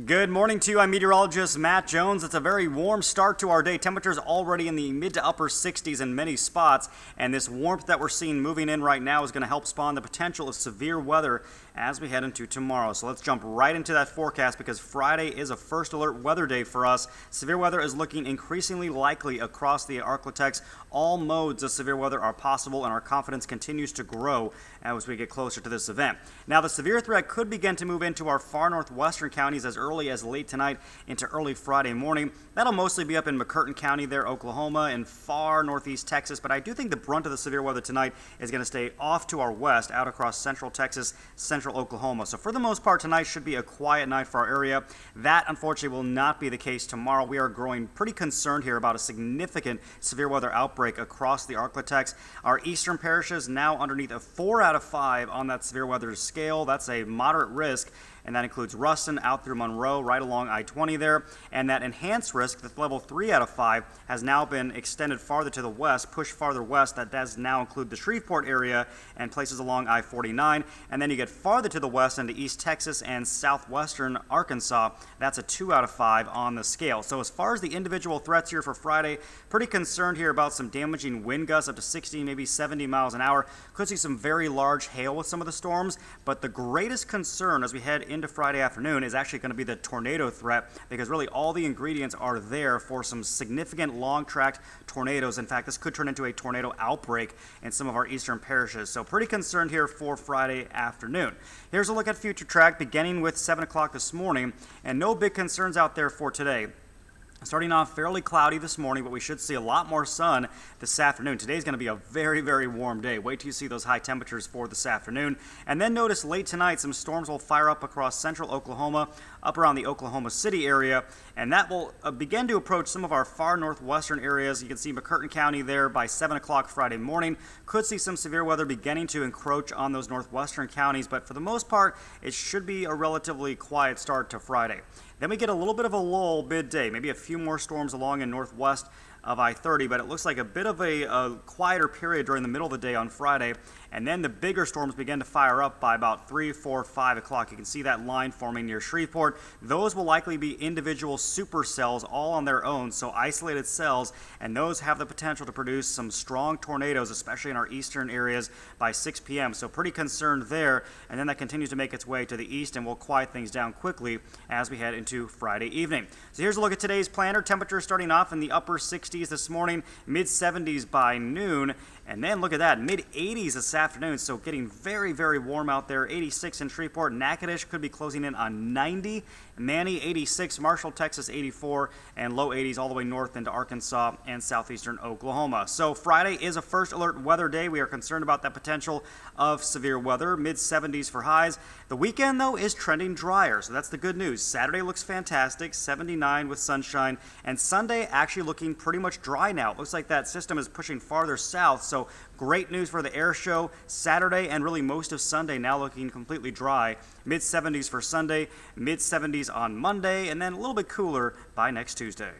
Good morning to you. I'm meteorologist Matt Jones. It's a very warm start to our day. Temperatures already in the mid to upper 60s in many spots, and this warmth that we're seeing moving in right now is going to help spawn the potential of severe weather as we head into tomorrow. So let's jump right into that forecast because Friday is a first alert weather day for us. Severe weather is looking increasingly likely across the Arklatex. All modes of severe weather are possible, and our confidence continues to grow as we get closer to this event. Now, the severe threat could begin to move into our far northwestern counties as early as late tonight into early Friday morning. That'll mostly be up in McCurtain County there, Oklahoma, and far northeast Texas, but I do think the brunt of the severe weather tonight is going to stay off to our west, out across central Texas, central Oklahoma. So for the most part, tonight should be a quiet night for our area. That, unfortunately, will not be the case tomorrow. We are growing pretty concerned here about a significant severe weather outbreak across the Arklatex. Our eastern parishes now underneath a 4 out of 5 on that severe weather scale. That's a moderate risk, and that includes Ruston out through Monroe, right along I-20 there. And that enhanced risk, that's level 3 out of 5, has now been extended farther to the west, pushed farther west. That does now include the Shreveport area and places along I-49. And then you get farther to the west into East Texas and southwestern Arkansas. That's a 2 out of 5 on the scale. So as far as the individual threats here for Friday, pretty concerned here about some damaging wind gusts up to 60, maybe 70 miles an hour. Could see some very large hail with some of the storms, but the greatest concern as we head into Friday afternoon is actually going to be the tornado threat, because really all the ingredients are there for some significant long-tracked tornadoes. In fact, this could turn into a tornado outbreak in some of our eastern parishes. So pretty concerned here for Friday afternoon. Here's a look at future track beginning with 7 o'clock this morning, and no big concerns out there for today. Starting off fairly cloudy this morning, but we should see a lot more sun this afternoon. Today's going to be a very, very warm day. Wait till you see those high temperatures for this afternoon. And then notice late tonight some storms will fire up across central Oklahoma, up around the Oklahoma City area, and that will begin to approach some of our far northwestern areas. You can see McCurtain County there by 7 o'clock Friday morning. Could see some severe weather beginning to encroach on those northwestern counties, but for the most part, it should be a relatively quiet start to Friday. Then we get a little bit of a lull midday, maybe a few more storms along in northwest of I-30, but it looks like a bit of a quieter period during the middle of the day on Friday. And then the bigger storms begin to fire up by about 3, 4, 5 o'clock. You can see that line forming near Shreveport. Those will likely be individual supercells all on their own, so isolated cells, and those have the potential to produce some strong tornadoes, especially in our eastern areas by 6 p.m. So pretty concerned there, and then that continues to make its way to the east and will quiet things down quickly as we head into Friday evening. So here's a look at today's planner. Temperatures starting off in the upper 60s this morning, mid 70s by noon. And then look at that, mid-80s this afternoon, so getting very, very warm out there. 86 in Shreveport. Natchitoches could be closing in on 90. Manny, 86. Marshall, Texas, 84. And low 80s all the way north into Arkansas and southeastern Oklahoma. So Friday is a first alert weather day. We are concerned about that potential of severe weather. Mid-70s for highs. The weekend, though, is trending drier, so that's the good news. Saturday looks fantastic, 79 with sunshine. And Sunday actually looking pretty much dry now. It looks like that system is pushing farther south, so great news for the air show. Saturday and really most of Sunday now looking completely dry. Mid-70s for Sunday, mid-70s on Monday, and then a little bit cooler by next Tuesday.